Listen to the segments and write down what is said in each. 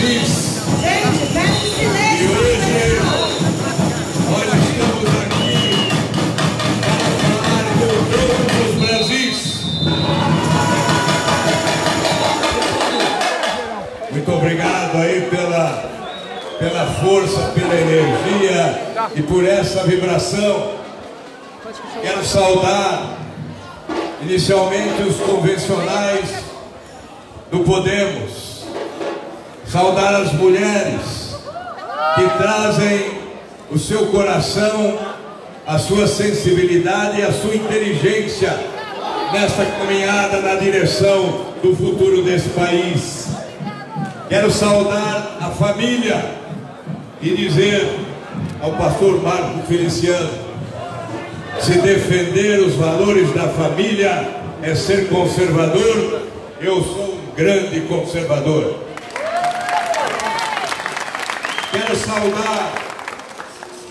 Brasis. E hoje nós estamos aqui para falar com todos os Brasis. Muito obrigado aí pela força, pela energia e por essa vibração. Quero saudar inicialmente os convencionais do Podemos, saudar as mulheres que trazem o seu coração, a sua sensibilidade e a sua inteligência nesta caminhada na direção do futuro desse país. Quero saudar a família e dizer ao pastor Marco Feliciano: se defender os valores da família é ser conservador, eu sou um grande conservador. Quero saudar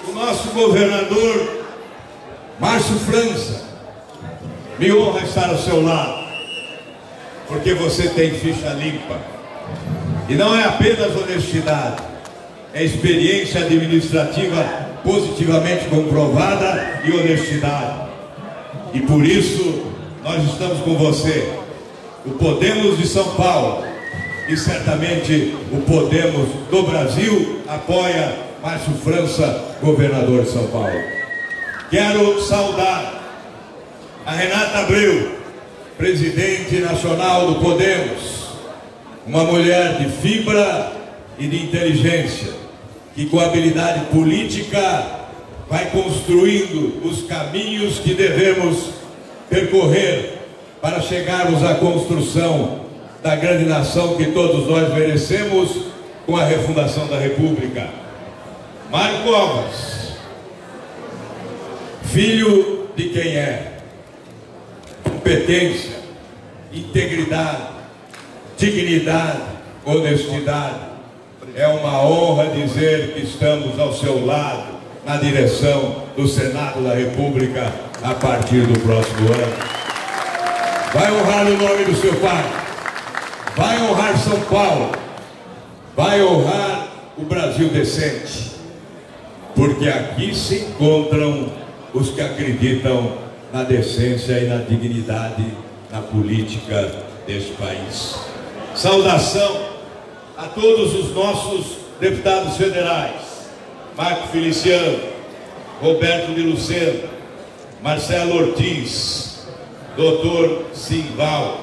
o nosso governador Márcio França. Me honra estar ao seu lado, porque você tem ficha limpa. E não é apenas honestidade, é experiência administrativa positivamente comprovada e honestidade. E por isso nós estamos com você. O Podemos de São Paulo e certamente o Podemos do Brasil apoia Márcio França, governador de São Paulo. Quero saudar a Renata Abreu, presidente nacional do Podemos, uma mulher de fibra e de inteligência, que com habilidade política vai construindo os caminhos que devemos percorrer para chegarmos à construção da grande nação que todos nós merecemos com a refundação da República. Mário Covas, filho de quem é, competência, integridade, dignidade, honestidade. É uma honra dizer que estamos ao seu lado na direção do Senado da República a partir do próximo ano. Vai honrar o nome do seu pai, vai honrar São Paulo, vai honrar o Brasil decente, porque aqui se encontram os que acreditam na decência e na dignidade na política deste país. Saudação a todos os nossos deputados federais: Marco Feliciano, Roberto de Lucena, Marcelo Ortiz, Dr. Simval.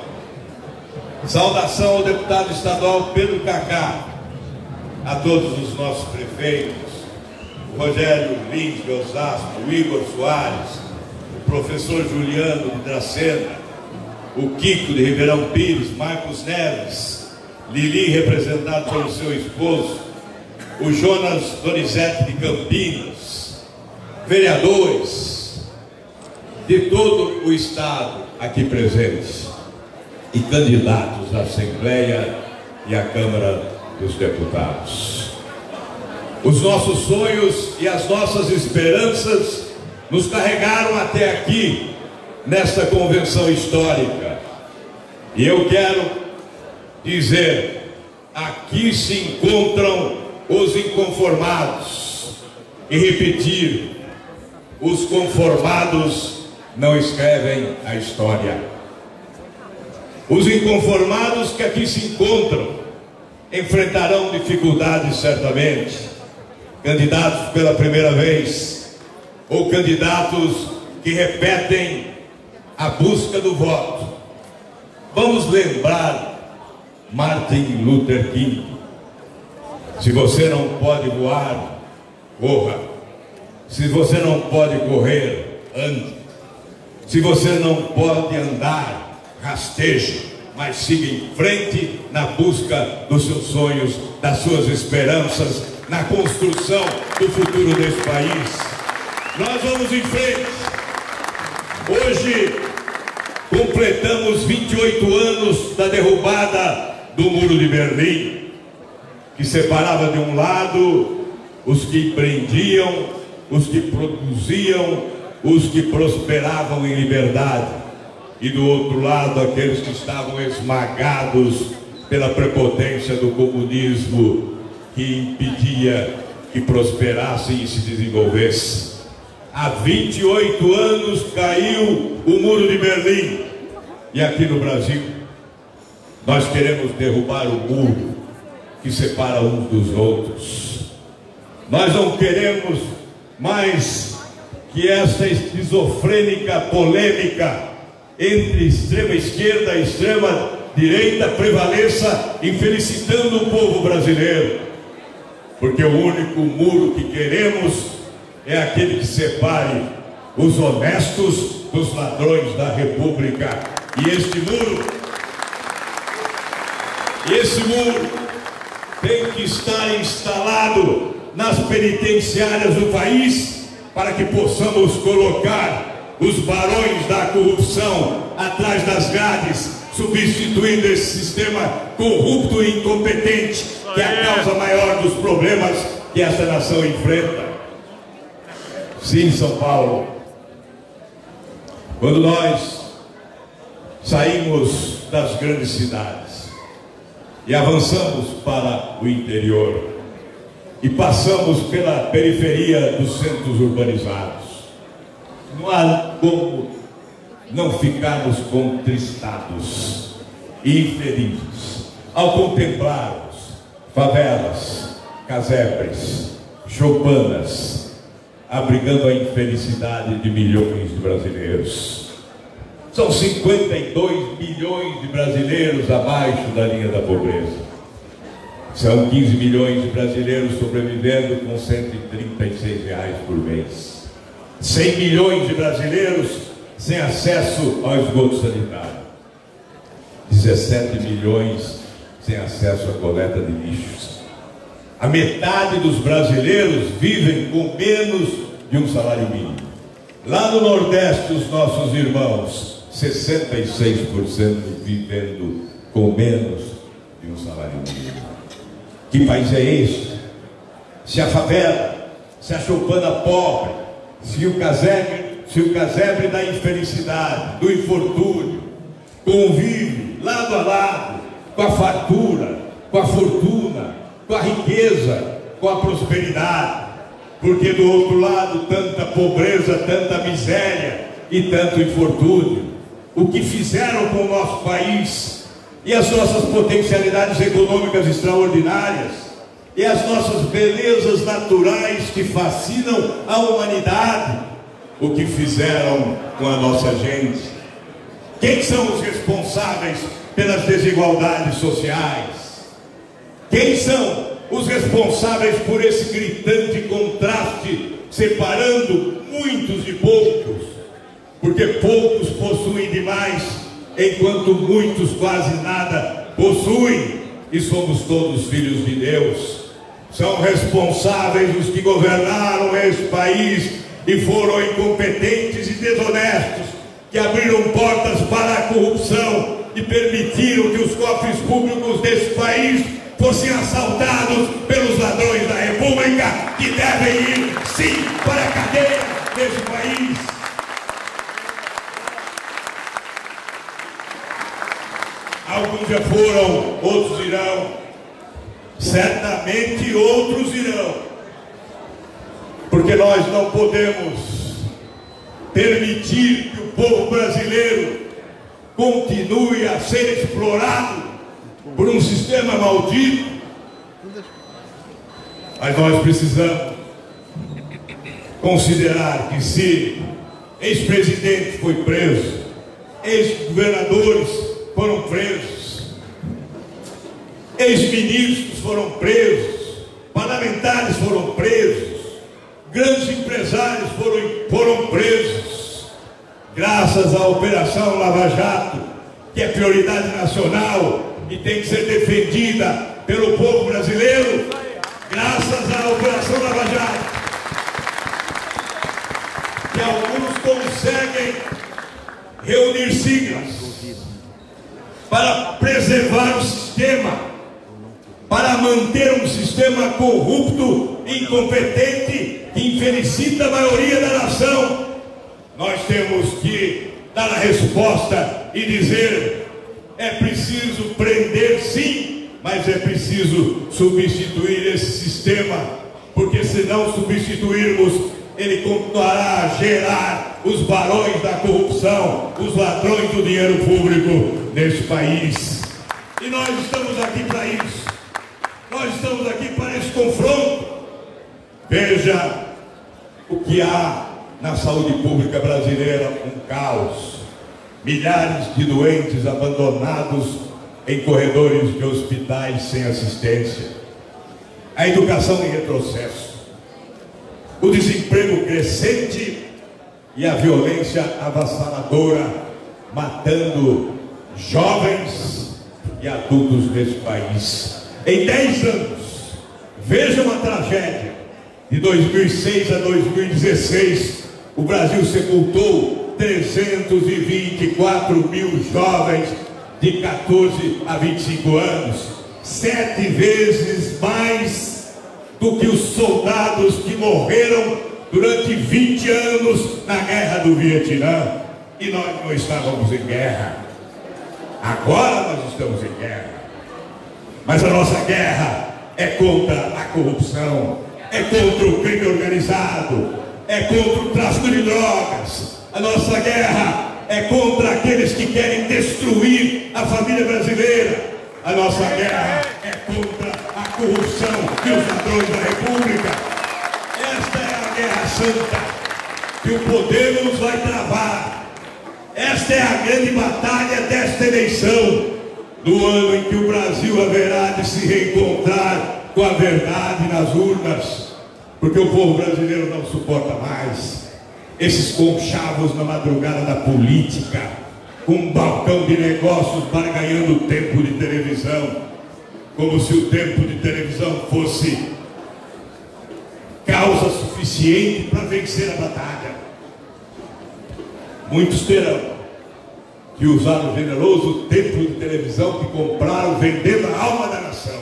Saudação ao deputado estadual Pedro Cacá, a todos os nossos prefeitos, o Rogério Lins de Osasco, o Igor Soares, o professor Juliano de Dracena, o Kiko de Ribeirão Pires, Marcos Neves, Lili, representado pelo seu esposo, o Jonas Donizete de Campinas, vereadores de todo o estado aqui presentes e candidatos à Assembleia e à Câmara dos Deputados. Os nossos sonhos e as nossas esperanças nos carregaram até aqui nesta convenção histórica. E eu quero dizer: aqui se encontram os inconformados. E repetir: os conformados não escrevem a história. Os inconformados que aqui se encontram enfrentarão dificuldades certamente. Candidatos pela primeira vez, ou candidatos que repetem a busca do voto. Vamos lembrar Martin Luther King: se você não pode voar, corra. Se você não pode correr, ande. Se você não pode andar, rasteje, mas siga em frente na busca dos seus sonhos, das suas esperanças, na construção do futuro desse país. Nós vamos em frente. Hoje completamos 28 anos da derrubada do Muro de Berlim, que separava de um lado os que empreendiam, os que produziam, os que prosperavam em liberdade, e do outro lado aqueles que estavam esmagados pela prepotência do comunismo que impedia que prosperasse e se desenvolvesse. Há 28 anos caiu o Muro de Berlim. E aqui no Brasil, nós queremos derrubar o muro que separa uns dos outros. Nós não queremos mais que essa esquizofrênica polêmica entre extrema esquerda e extrema direita prevaleça, infelicitando o povo brasileiro. Porque o único muro que queremos é aquele que separe os honestos dos ladrões da República. E esse muro tem que estar instalado nas penitenciárias do país, para que possamos colocar os barões da corrupção atrás das grades, substituindo esse sistema corrupto e incompetente, que é a causa maior dos problemas que essa nação enfrenta. Sim, São Paulo, quando nós saímos das grandes cidades e avançamos para o interior e passamos pela periferia dos centros urbanizados, não há como não ficarmos contristados e infelizes ao contemplarmos favelas, casebres, choupanas, abrigando a infelicidade de milhões de brasileiros. São 52 milhões de brasileiros abaixo da linha da pobreza. São 15 milhões de brasileiros sobrevivendo com R$ 136 por mês. 100 milhões de brasileiros sem acesso ao esgoto sanitário. 17 milhões sem acesso à coleta de lixos. A metade dos brasileiros vivem com menos de um salário mínimo. Lá no Nordeste, os nossos irmãos, 66% vivendo com menos de um salário mínimo. Que país é esse? Se a favela, se a choupana pobre, se o casebre da infelicidade, do infortúnio, convive lado a lado com a fartura, com a fortuna, com a riqueza, com a prosperidade, porque do outro lado tanta pobreza, tanta miséria e tanto infortúnio. O que fizeram com o nosso país e as nossas potencialidades econômicas extraordinárias e as nossas belezas naturais que fascinam a humanidade, o que fizeram com a nossa gente. Quem são os responsáveis pelas desigualdades sociais? Quem são os responsáveis por esse gritante contraste separando muitos de poucos? Porque poucos possuem demais, enquanto muitos quase nada possuem, e somos todos filhos de Deus. São responsáveis os que governaram este país e foram incompetentes e desonestos, que abriram portas para a corrupção e permitiram que os cofres públicos deste país fossem assaltados pelos ladrões da República, que devem ir, sim, para a cadeia deste país. Alguns já foram, outros irão. Certamente outros irão. Porque nós não podemos permitir que o povo brasileiro continue a ser explorado por um sistema maldito. Mas nós precisamos considerar que se ex-presidente foi preso, ex-governadores foram presos, ex-ministros foram presos, parlamentares foram presos, grandes empresários foram presos, graças à Operação Lava Jato, que é prioridade nacional e tem que ser defendida pelo povo brasileiro, graças à Operação Lava Jato, que alguns conseguem reunir siglas para preservar o sistema, para manter um sistema corrupto, incompetente, que infelicita a maioria da nação. Nós temos que dar a resposta e dizer: É preciso prender, sim, mas é preciso substituir esse sistema, porque se não substituirmos, ele continuará a gerar os barões da corrupção, os ladrões do dinheiro público neste país. E nós estamos aqui para isso. Nós estamos aqui para esse confronto. Veja o que há na saúde pública brasileira: um caos. Milhares de doentes abandonados em corredores de hospitais sem assistência. A educação em retrocesso. O desemprego crescente e a violência avassaladora, matando jovens e adultos desse país. Em 10 anos, vejam a tragédia. De 2006 a 2016, o Brasil sepultou 324 mil jovens de 14 a 25 anos, 7 vezes mais do que os soldados que morreram durante 20 anos na guerra do Vietnã. E nós não estávamos em guerra. Agora nós estamos em guerra. Mas a nossa guerra é contra a corrupção, é contra o crime organizado, é contra o tráfico de drogas. A nossa guerra é contra aqueles que querem destruir a família brasileira. A nossa guerra é contra a corrupção e os ladrões da República. Esta é a guerra santa que o poder nos vai travar. Esta é a grande batalha desta eleição, no ano em que o Brasil haverá de se reencontrar com a verdade nas urnas, porque o povo brasileiro não suporta mais esses conchavos na madrugada da política, com um balcão de negócios barganhando tempo de televisão, como se o tempo de televisão fosse causa suficiente para vencer a batalha. Muitos terão que usar o generoso tempo de televisão que compraram vendendo a alma da nação.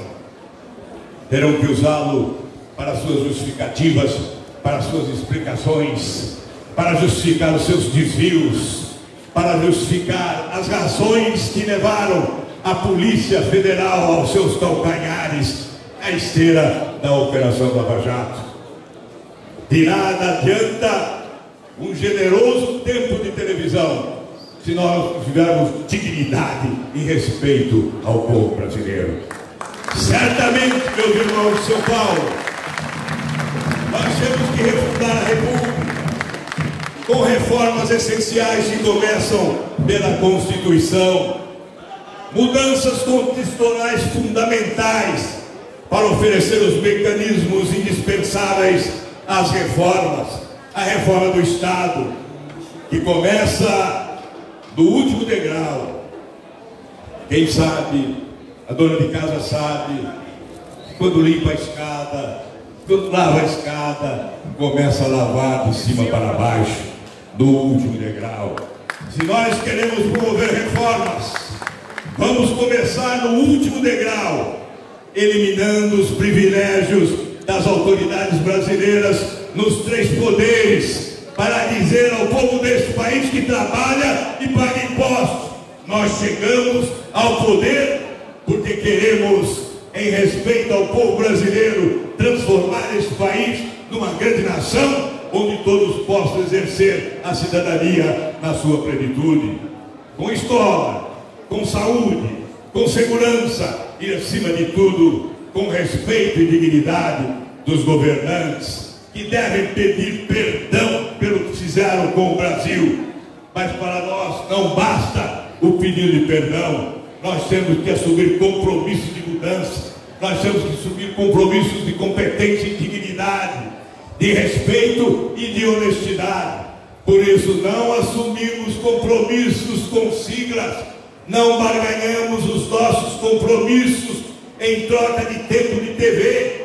Terão que usá-lo para suas justificativas, para suas explicações, para justificar os seus desvios, para justificar as razões que levaram a Polícia Federal aos seus calcanhares, à esteira da Operação Lava Jato. De nada adianta um generoso tempo de televisão se nós não tivermos dignidade e respeito ao povo brasileiro. Certamente, meus irmãos de São Paulo, nós temos que refundar a República com reformas essenciais que começam pela Constituição, mudanças constitucionais fundamentais para oferecer os mecanismos indispensáveis às reformas. A reforma do Estado, que começa do último degrau. Quem sabe, a dona de casa sabe, quando limpa a escada, quando lava a escada, começa a lavar de cima para baixo, do último degrau. Se nós queremos promover reformas, vamos começar no último degrau, eliminando os privilégios das autoridades brasileiras nos 3 poderes, para dizer ao povo deste país que trabalha e paga impostos: nós chegamos ao poder porque queremos, em respeito ao povo brasileiro, transformar este país numa grande nação, onde todos possam exercer a cidadania na sua plenitude, com escola, com saúde, com segurança e, acima de tudo, com respeito e dignidade dos governantes, que devem pedir perdão pelo que fizeram com o Brasil. Mas para nós não basta o pedido de perdão, nós temos que assumir compromissos de mudança, nós temos que assumir compromissos de competência e dignidade, de respeito e de honestidade. Por isso não assumimos compromissos com siglas, não barganhamos os nossos compromissos em troca de tempo de TV.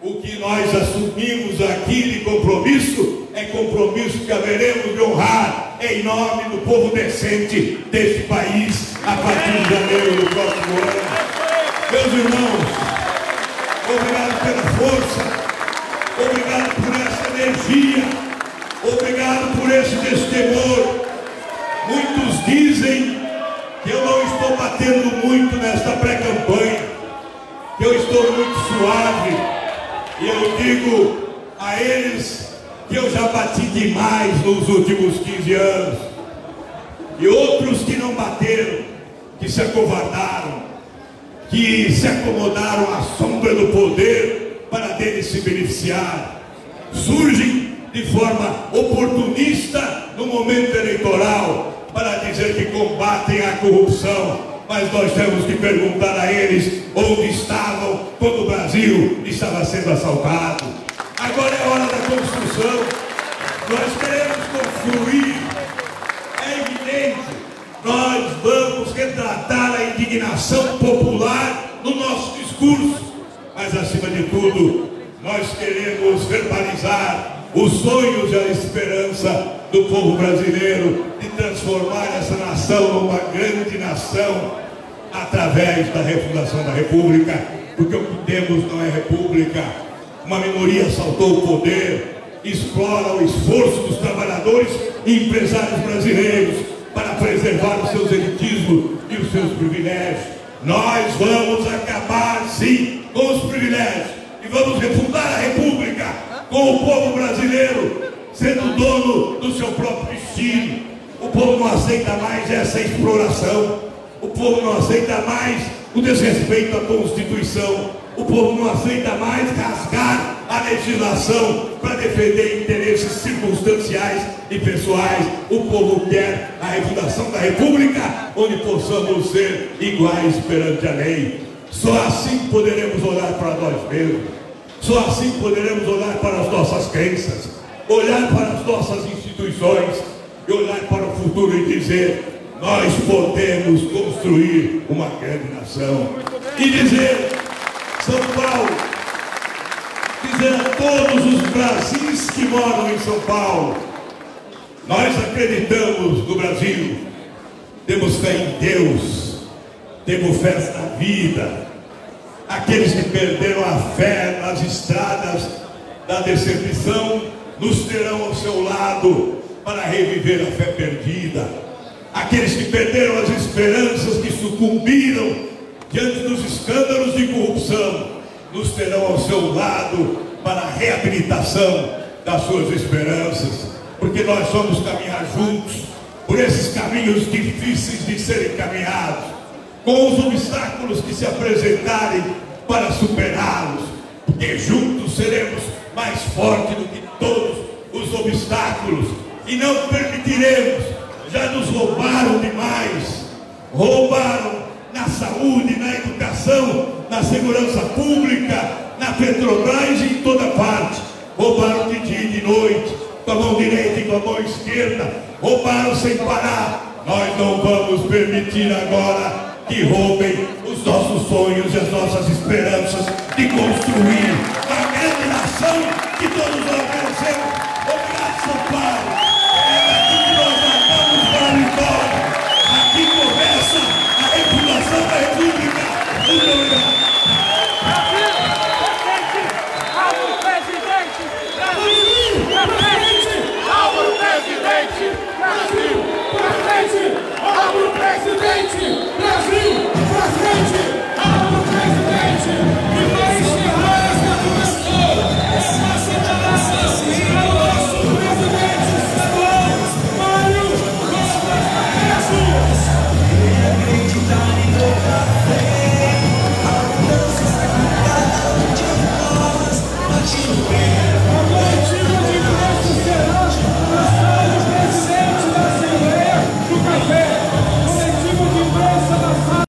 O que nós assumimos aqui de compromisso é compromisso que haveremos de honrar em nome do povo decente deste país a partir de janeiro do próximo ano. Meus irmãos, obrigado pela força, obrigado por essa energia, obrigado por esse destemor. Muitos dizem que eu não estou batendo muito nesta pré-campanha, que eu estou muito suave, e eu digo a eles que eu já bati demais nos últimos 15 anos, e outros que não bateram, que se acovardaram, que se acomodaram à sombra do poder para dele se beneficiar, surgem de forma oportunista no momento eleitoral para dizer que combatem a corrupção, mas nós temos que perguntar a eles onde estavam quando o Brasil estava sendo assaltado. Agora é a hora da construção. Nós queremos construir. É evidente, nós vamos retratar a indignação popular no nosso discurso, mas acima de tudo, nós queremos verbalizar os sonhos e a esperança do povo brasileiro de transformar essa nação numa grande nação através da refundação da República, porque o que temos não é república. Uma minoria assaltou o poder, explora o esforço dos trabalhadores e empresários brasileiros para preservar os seus elitismos e os seus privilégios. Nós vamos acabar sim com os privilégios e vamos refundar a República com o povo brasileiro sendo dono do seu próprio destino. O povo não aceita mais essa exploração, o povo não aceita mais o desrespeito à Constituição, o povo não aceita mais rasgar a legislação para defender interesses circunstanciais e pessoais. O povo quer a refundação da República, onde possamos ser iguais perante a lei. Só assim poderemos olhar para nós mesmos, só assim poderemos olhar para as nossas crenças, olhar para as nossas instituições e olhar para o futuro e dizer: nós podemos construir uma grande nação. E dizer, São Paulo, dizer a todos os Brasis que moram em São Paulo: nós acreditamos no Brasil, temos fé em Deus, temos fé na vida. Aqueles que perderam a fé nas estradas da decepção nos terão ao seu lado para reviver a fé perdida. Aqueles que perderam as esperanças, que sucumbiram diante dos escândalos de corrupção, nos terão ao seu lado para a reabilitação das suas esperanças, porque nós vamos caminhar juntos por esses caminhos difíceis de serem caminhados, com os obstáculos que se apresentarem, para superá-los, porque juntos seremos mais fortes do que todos os obstáculos, e não permitiremos. Já nos roubaram demais, roubaram na saúde, na educação, na segurança pública, na Petrobras e em toda parte. Roubaram de dia e de noite, com a mão direita e com a mão esquerda, roubaram sem parar. Nós não vamos permitir agora que roubem os nossos sonhos e as nossas esperanças de construir a grande nação que todos nós merecemos. Obrigado, São Paulo.